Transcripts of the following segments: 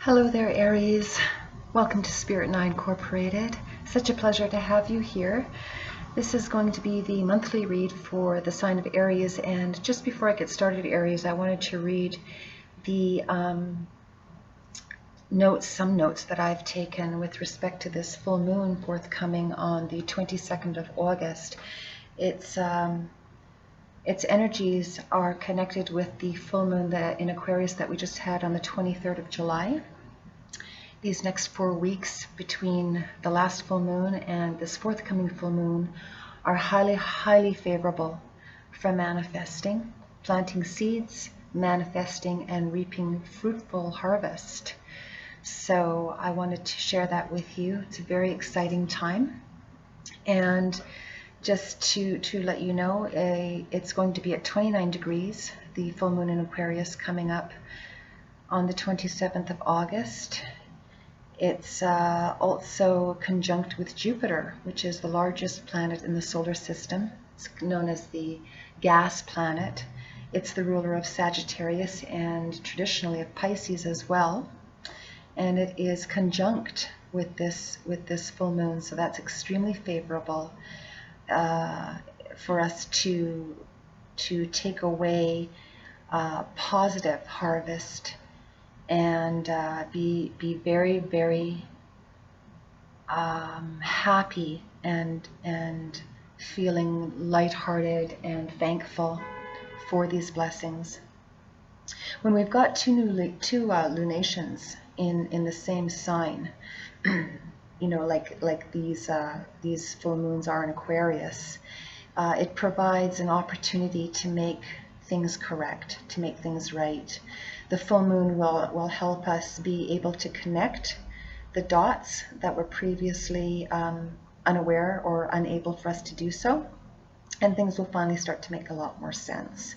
Hello there, Aries. Welcome to Spirit 9 Incorporated. Such a pleasure to have you here. This is going to be the monthly read for the sign of Aries, and just before I get started, Aries, I wanted to read the some notes that I've taken with respect to this full moon forthcoming on the 22nd of August. Its energies are connected with the full moon in Aquarius that we just had on the 23rd of July. These next 4 weeks between the last full moon and this forthcoming full moon are highly favorable for manifesting, planting seeds, manifesting, and reaping fruitful harvest. So I wanted to share that with you. It's a very exciting time. And just to let you know, it's going to be at 29 degrees, the full moon in Aquarius coming up on the 27th of August. It's also conjunct with Jupiter, which is the largest planet in the solar system. It's known as the gas planet. It's the ruler of Sagittarius and traditionally of Pisces as well. And it is conjunct with this full moon, so that's extremely favorable for us to take away positive harvest and be very, very happy and feeling lighthearted and thankful for these blessings. When we've got two lunations in the same sign, you know, like these full moons are in Aquarius, it provides an opportunity to make things correct, to make things right. The full moon will help us be able to connect the dots that were previously unaware or unable for us to do so, and things will finally start to make a lot more sense.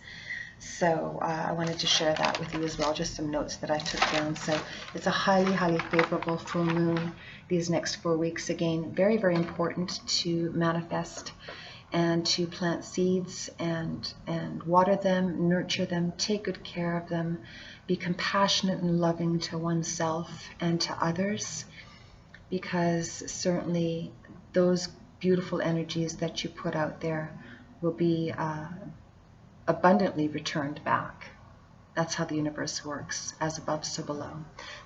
So I wanted to share that with you as well, just some notes that I took down. So it's a highly favorable full moon these next 4 weeks. Again, very, very important to manifest and to plant seeds and water them, nurture them, take good care of them, be compassionate and loving to oneself and to others, because certainly those beautiful energies that you put out there will be abundantly returned back. That's how the universe works, as above, so below.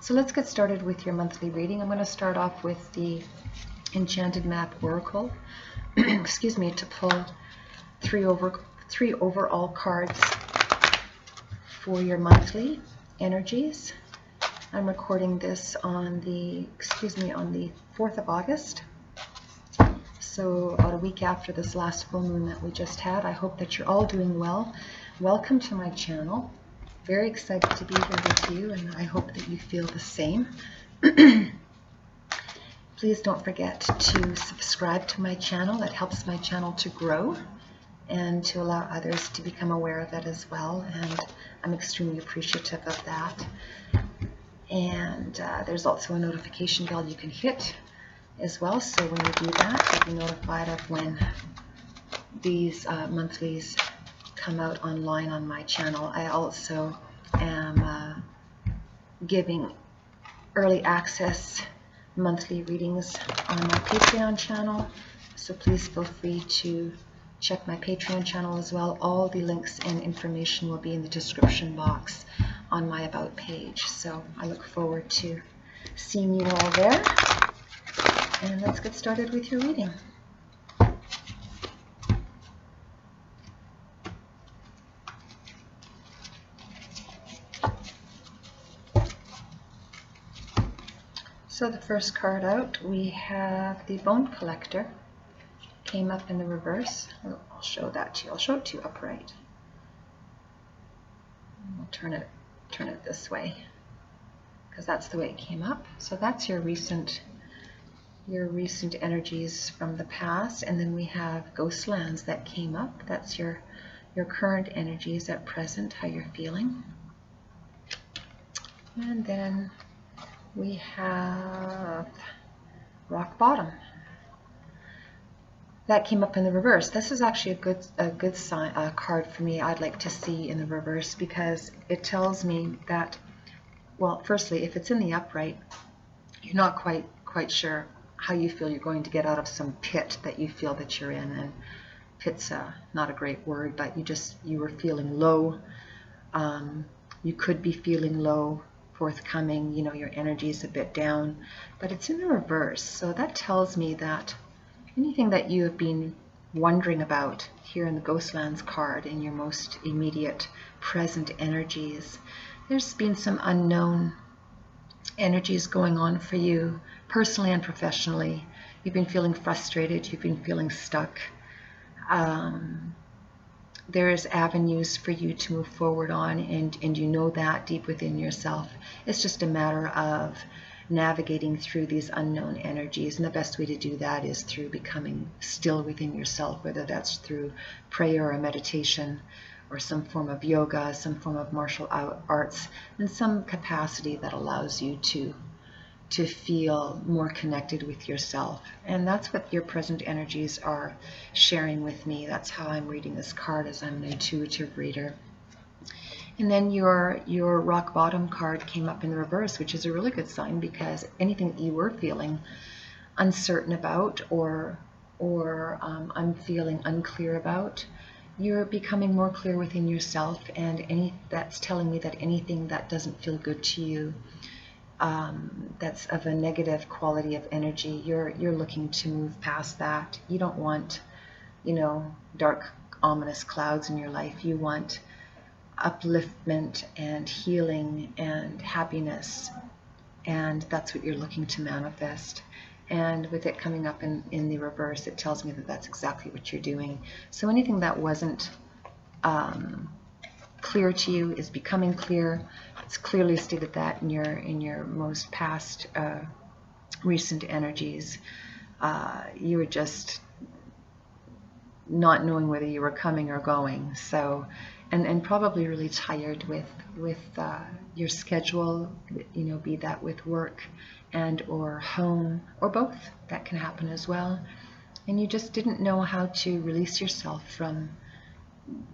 So let's get started with your monthly reading. I'm going to start off with the Enchanted Map Oracle. Excuse me, to pull three overall cards for your monthly energies. I'm recording this on the 4th of August. So about a week after this last full moon that we just had. I hope that you're all doing well. Welcome to my channel. Very excited to be here with you, and I hope that you feel the same. Please don't forget to subscribe to my channel. That helps my channel to grow and to allow others to become aware of it as well, and I'm extremely appreciative of that. And there's also a notification bell you can hit as well, so when you do that, you'll be notified of when these monthlies come out online on my channel. I also am giving early access monthly readings on my Patreon channel, so please feel free to check my Patreon channel as well. All the links and information will be in the description box on my About page, so I look forward to seeing you all there. And let's get started with your reading. So the first card out, we have the Bone Collector. Came up in the reverse. I'll show that to you. I'll show it to you upright. I'll turn it this way, because that's the way it came up. So that's your recent energies from the past. And then we have Ghostlands that came up. That's your current energies at present, how you're feeling. And then we have Rock Bottom. That came up in the reverse. This is actually a good card for me. I'd like to see in the reverse, because it tells me that well, firstly, if it's in the upright, you're not quite sure how you feel you're going to get out of some pit that you feel that you're in. And pit's not a great word, but you were feeling low. You could be feeling low, forthcoming, your energy is a bit down, but it's in the reverse. So that tells me that anything that you have been wondering about here in the Ghostlands card, in your most immediate present energies, there's been some unknown energies going on for you personally and professionally. You've been feeling frustrated, you've been feeling stuck. There's avenues for you to move forward on, and you know that deep within yourself. It's just a matter of navigating through these unknown energies, and the best way to do that is through becoming still within yourself, whether that's through prayer or meditation or some form of yoga, some form of martial arts, in some capacity that allows you to feel more connected with yourself. And that's what your present energies are sharing with me. That's how I'm reading this card, as I'm an intuitive reader. And then your rock bottom card came up in the reverse, which is a really good sign, because anything that you were feeling uncertain about or I'm feeling unclear about, you're becoming more clear within yourself, and that's telling me that anything that doesn't feel good to you, that's of a negative quality of energy, you're looking to move past that. You don't want, dark, ominous clouds in your life. You want upliftment and healing and happiness, and that's what you're looking to manifest. And with it coming up in the reverse, it tells me that that's exactly what you're doing. So anything that wasn't clear to you is becoming clear. It's clearly stated that in your most past recent energies. You were just not knowing whether you were coming or going. So, and probably really tired with your schedule, be that with work and or home or both. That can happen as well. And you just didn't know how to release yourself from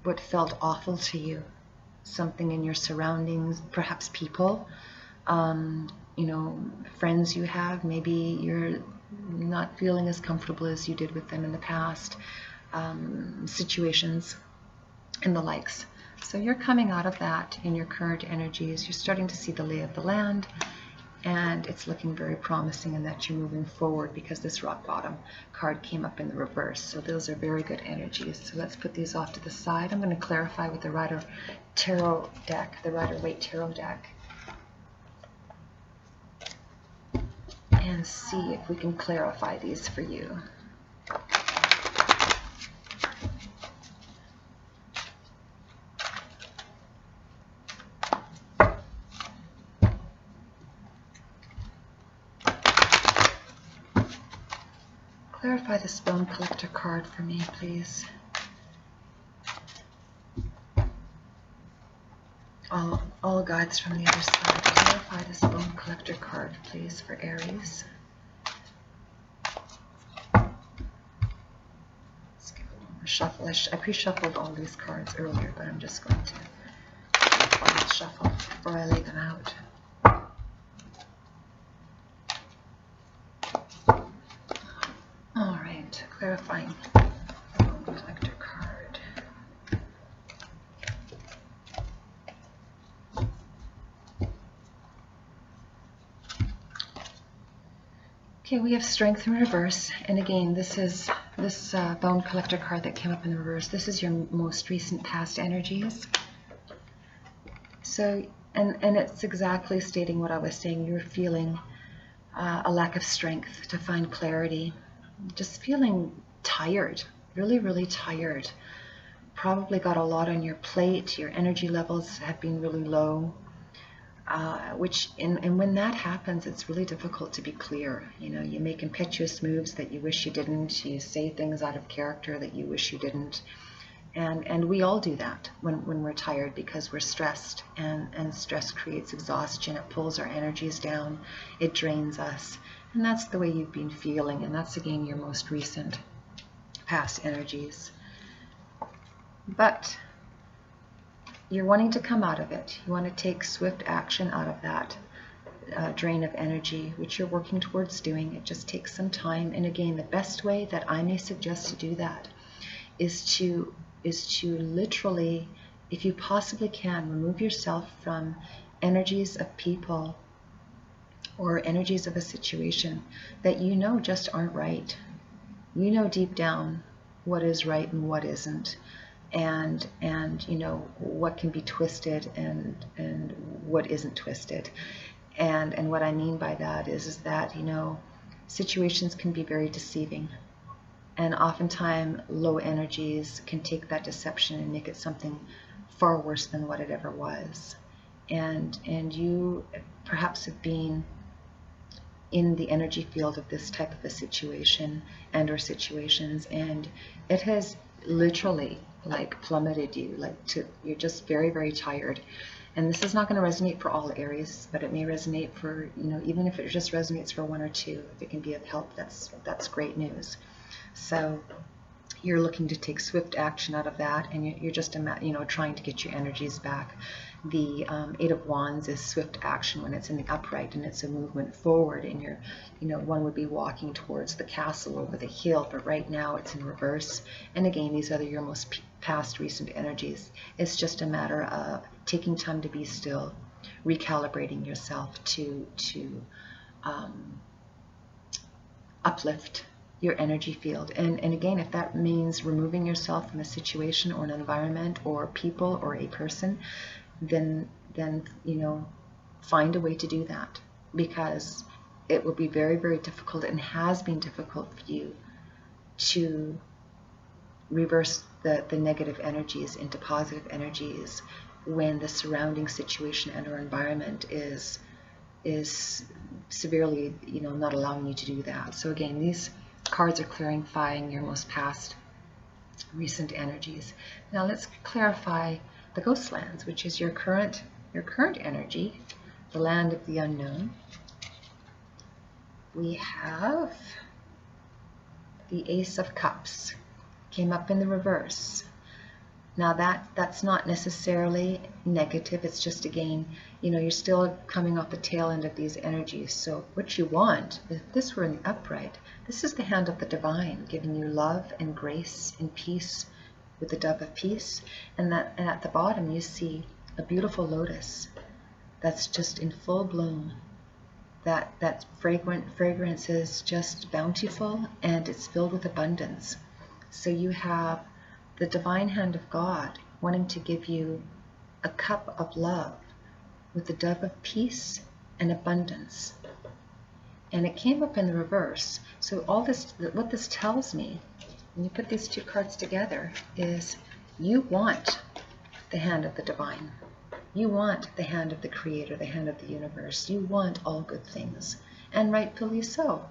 what felt awful to you. Something in your surroundings, perhaps people, friends you have, maybe you're not feeling as comfortable as you did with them in the past, situations and the likes. So you're coming out of that in your current energies. You're starting to see the lay of the land, and it's looking very promising in that you're moving forward, because this rock bottom card came up in the reverse. So those are very good energies. So let's put these off to the side. I'm going to clarify with the Rider Tarot deck, the Rider-Waite Tarot deck, and see if we can clarify these for you. Clarify this Bone Collector card for me, please. All guides from the other side. Clarify this Bone Collector card, please, for Aries. Let's give it one more shuffle. I pre-shuffled all these cards earlier, but I'm just going to one shuffle before I lay them out. All right, clarifying Bone Collector card. Okay, we have Strength in reverse, and again, this Bone Collector card that came up in the reverse. This is your most recent past energies. So, and it's exactly stating what I was saying. You're feeling a lack of strength to find clarity, just feeling tired, really, really tired. Probably got a lot on your plate. Your energy levels have been really low. And when that happens, it's really difficult to be clear. You make impetuous moves that you wish you didn't. You say things out of character that you wish you didn't. And we all do that when we're tired, because we're stressed, and stress creates exhaustion. It pulls our energies down. It drains us. And that's the way you've been feeling. And that's, again, your most recent past energies. But you're wanting to come out of it. You want to take swift action out of that drain of energy, which you're working towards doing. It just takes some time. And again, the best way that I may suggest to do that is to literally, if you possibly can, remove yourself from energies of people or energies of a situation that you know just aren't right. You know deep down what is right and what isn't, and you know what can be twisted and what isn't twisted. And what I mean by that is that, you know, situations can be very deceiving. And oftentimes low energies can take that deception and make it something far worse than what it ever was. And you perhaps have been in the energy field of this type of a situation and or situations, and it has literally like plummeted you, like to, you're just very, very tired. And this is not going to resonate for all Aries, but it may resonate for, you know, even if it just resonates for one or two, if it can be of help, that's great news. So you're looking to take swift action out of that, and you're just, you know, trying to get your energies back. The Eight of Wands is swift action when it's in the upright, and it's a movement forward, and you're, you know, one would be walking towards the castle over the hill, but right now it's in reverse. And again, these are your most past recent energies. It's just a matter of taking time to be still, recalibrating yourself to uplift your energy field. And again, if that means removing yourself from a situation or an environment or people or a person, then you know, find a way to do that, because it will be very, very difficult, and has been difficult for you to reverse the negative energies into positive energies when the surrounding situation and or environment is severely, you know, not allowing you to do that. So again, these cards are clarifying your most past recent energies. Now let's clarify the ghost lands, which is your current energy, the land of the unknown. We have the Ace of Cups, came up in the reverse. Now that's not necessarily negative, it's just, again, you know, you're still coming off the tail end of these energies. So what you want, if this were in the upright, this is the hand of the divine, giving you love and grace and peace with the dove of peace. And at the bottom you see a beautiful lotus that's just in full bloom. That fragrance is just bountiful, and it's filled with abundance. So you have the divine hand of God wanting to give you a cup of love with the dove of peace and abundance. And it came up in the reverse. So all this, what this tells me, when you put these two cards together, is you want the hand of the divine. You want the hand of the creator, the hand of the universe. You want all good things, and rightfully so.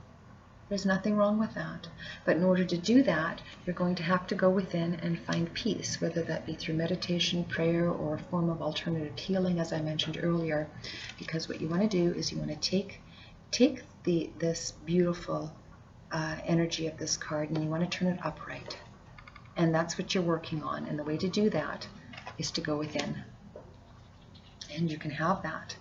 There's nothing wrong with that. But in order to do that, you're going to have to go within and find peace, whether that be through meditation, prayer, or a form of alternative healing, as I mentioned earlier. Because what you want to do is you want to take this beautiful energy of this card, and you want to turn it upright. And that's what you're working on. And the way to do that is to go within. And you can have that.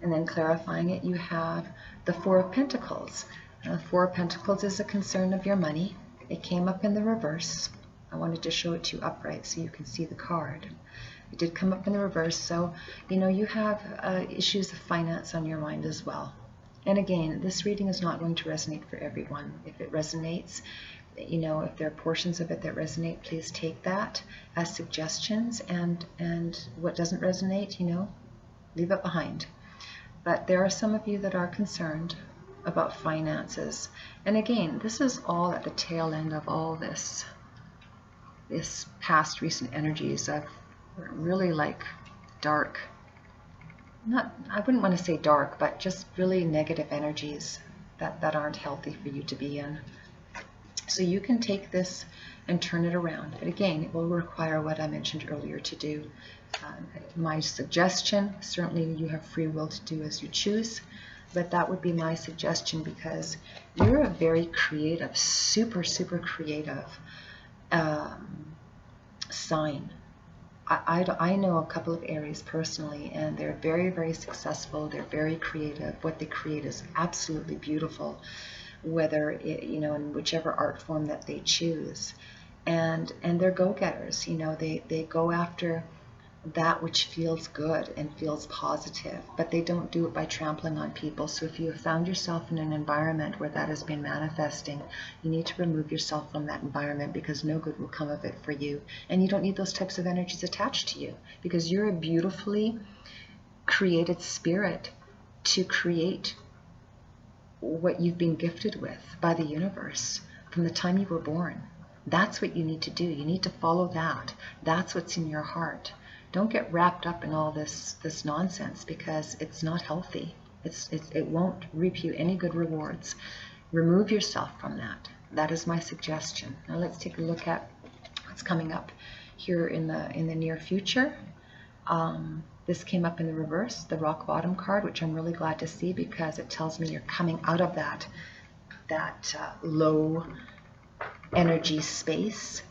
And then clarifying it, you have the Four of Pentacles. Now, the Four of Pentacles is a concern of your money. It came up in the reverse. I wanted to show it to you upright so you can see the card. It did come up in the reverse, so you know you have issues of finance on your mind as well. And again, this reading is not going to resonate for everyone. If it resonates, you know, if there are portions of it that resonate, please take that as suggestions, and what doesn't resonate, you know, leave it behind. But there are some of you that are concerned about finances. And again, this is all at the tail end of all this past recent energies of really like dark, I wouldn't want to say dark, but just really negative energies that aren't healthy for you to be in. So you can take this and turn it around. But again, it will require what I mentioned earlier to do. My suggestion, certainly you have free will to do as you choose, but that would be my suggestion, because you're a very creative, super, super creative sign. I know a couple of Aries personally, and they're very, very successful. They're very creative. What they create is absolutely beautiful, whether it, in whichever art form that they choose. And they're go-getters. They go after that which feels good and feels positive, but they don't do it by trampling on people. So if you have found yourself in an environment where that has been manifesting, you need to remove yourself from that environment, because no good will come of it for you. And you don't need those types of energies attached to you, because you're a beautifully created spirit to create what you've been gifted with by the universe from the time you were born. That's what you need to do. You need to follow that. That's what's in your heart. Don't get wrapped up in all this nonsense, because it's not healthy. It won't reap you any good rewards. Remove yourself from that. That is my suggestion. Now let's take a look at what's coming up here in the near future. This came up in the reverse, the rock bottom card, which I'm really glad to see, because it tells me you're coming out of that low energy space.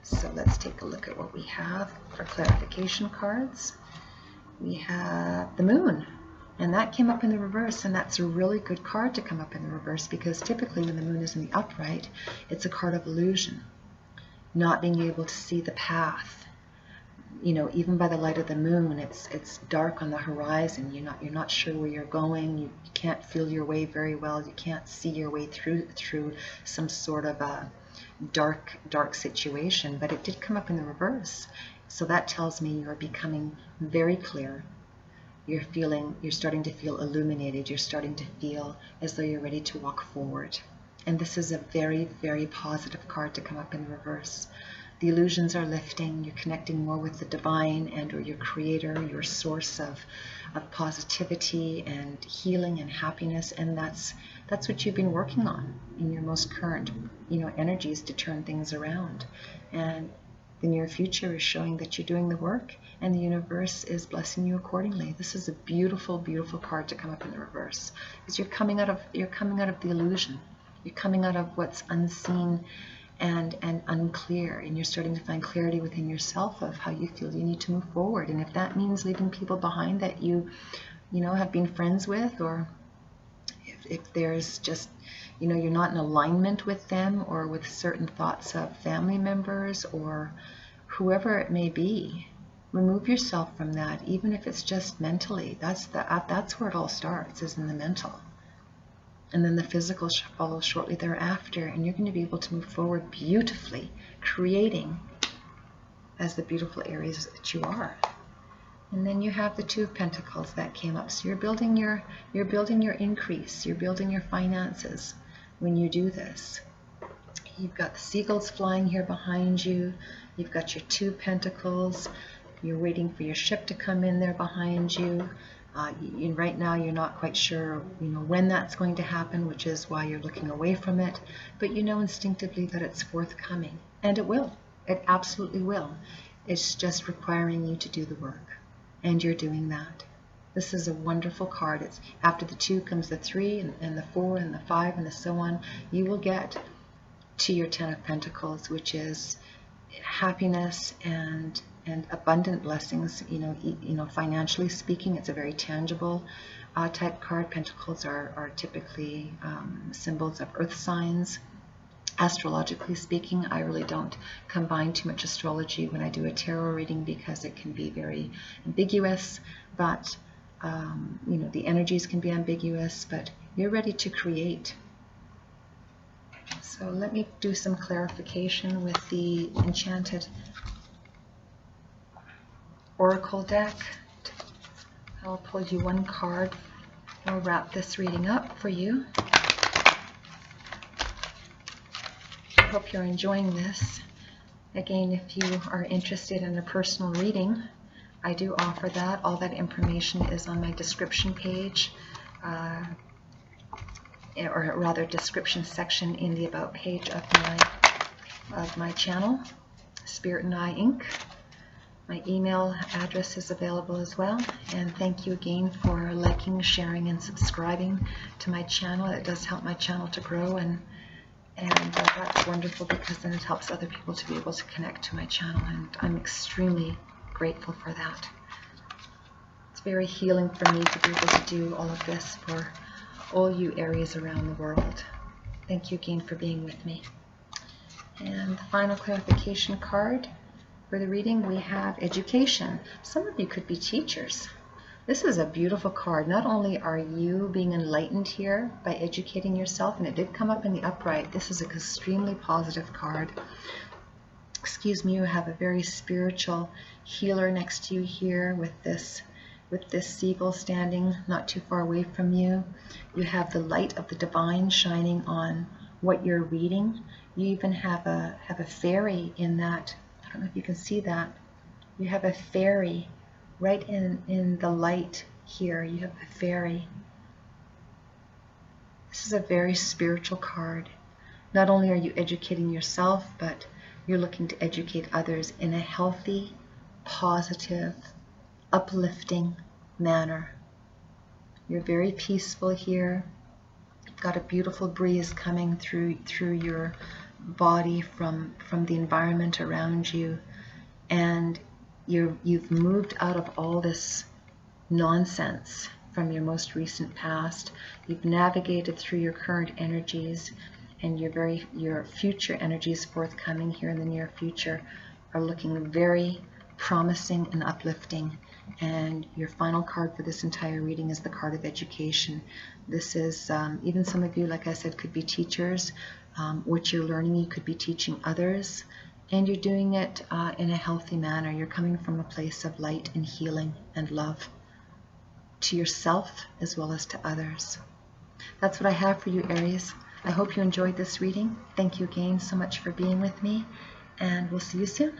So let's take a look at what we have for clarification cards. We have the moon, and that came up in the reverse, and that's a really good card to come up in the reverse, because typically when the moon is in the upright, it's a card of illusion, not being able to see the path. Even by the light of the moon, it's dark on the horizon. You're not sure where you're going. You can't feel your way very well. You can't see your way through some sort of a dark situation. But it did come up in the reverse, so that tells me you're becoming very clear. You're starting to feel illuminated. You're starting to feel as though you're ready to walk forward. And this is a very, very positive card to come up in the reverse. The illusions are lifting. You're connecting more with the divine and or your creator, your source of positivity and healing and happiness. And that's what you've been working on in your most current, energies to turn things around. And the near future is showing that you're doing the work, and the universe is blessing you accordingly. This is a beautiful, beautiful card to come up in the reverse, because you're coming out of the illusion. You're coming out of what's unseen and unclear, and you're starting to find clarity within yourself of how you feel you need to move forward. And if that means leaving people behind that you have been friends with, or if there's just you're not in alignment with them, or with certain thoughts of family members or whoever it may be, remove yourself from that, even if it's just mentally. That's where it all starts, is in the mental. And then the physical follows shortly thereafter, and you're going to be able to move forward beautifully, creating as the beautiful Aries that you are. And then you have the Two of Pentacles that came up. So you're building your increase, you're building your finances when you do this. You've got the seagulls flying here behind you. You've got your Two Pentacles. You're waiting for your ship to come in there behind you. Right now you're not quite sure when that's going to happen, which is why you're looking away from it, but you know instinctively that it's forthcoming, and it will. It absolutely will. It's just requiring you to do the work, and you're doing that. This is a wonderful card. It's after the 2 comes the 3 and the 4 and the 5 and so on. You will get to your 10 of Pentacles, which is happiness and abundant blessings, financially speaking. It's a very tangible type card. Pentacles are typically symbols of earth signs. Astrologically speaking, I really don't combine too much astrology when I do a tarot reading, because it can be very ambiguous, but the energies can be ambiguous, but you're ready to create. So let me do some clarification with the Enchanted Oracle deck. I'll pull you one card. I'll wrap this reading up for you. I hope you're enjoying this. Again, if you are interested in a personal reading, I do offer that. All that information is on my description page, or rather description section in the About page of my channel, Spirit and I Inc. My email address is available as well. And thank you again for liking, sharing, and subscribing to my channel. It does help my channel to grow, and And that's wonderful, because then it helps other people to be able to connect to my channel, and I'm extremely grateful for that. It's very healing for me to be able to do all of this for all you Aries around the world. Thank you again for being with me. And the final clarification card for the reading, we have education. Some of you could be teachers. This is a beautiful card. Not only are you being enlightened here by educating yourself, and it did come up in the upright, this is an extremely positive card. Excuse me, you have a very spiritual healer next to you here with this seagull standing not too far away from you. You have the light of the divine shining on what you're reading. You even have a fairy in that. I don't know if you can see that. You have a fairy right in the light here. You have a fairy. This is a very spiritual card. Not only are you educating yourself, but you're looking to educate others in a healthy, positive, uplifting manner. You're very peaceful here. You've got a beautiful breeze coming through your body from the environment around you, and you've moved out of all this nonsense from your most recent past. You've navigated through your current energies, and your future energies forthcoming here in the near future are looking very promising and uplifting. And your final card for this entire reading is the card of education. This is, even some of you, like I said, could be teachers. What you're learning, you could be teaching others, and you're doing it in a healthy manner. You're coming from a place of light and healing and love to yourself as well as to others. That's what I have for you, Aries. I hope you enjoyed this reading. Thank you again so much for being with me, and we'll see you soon.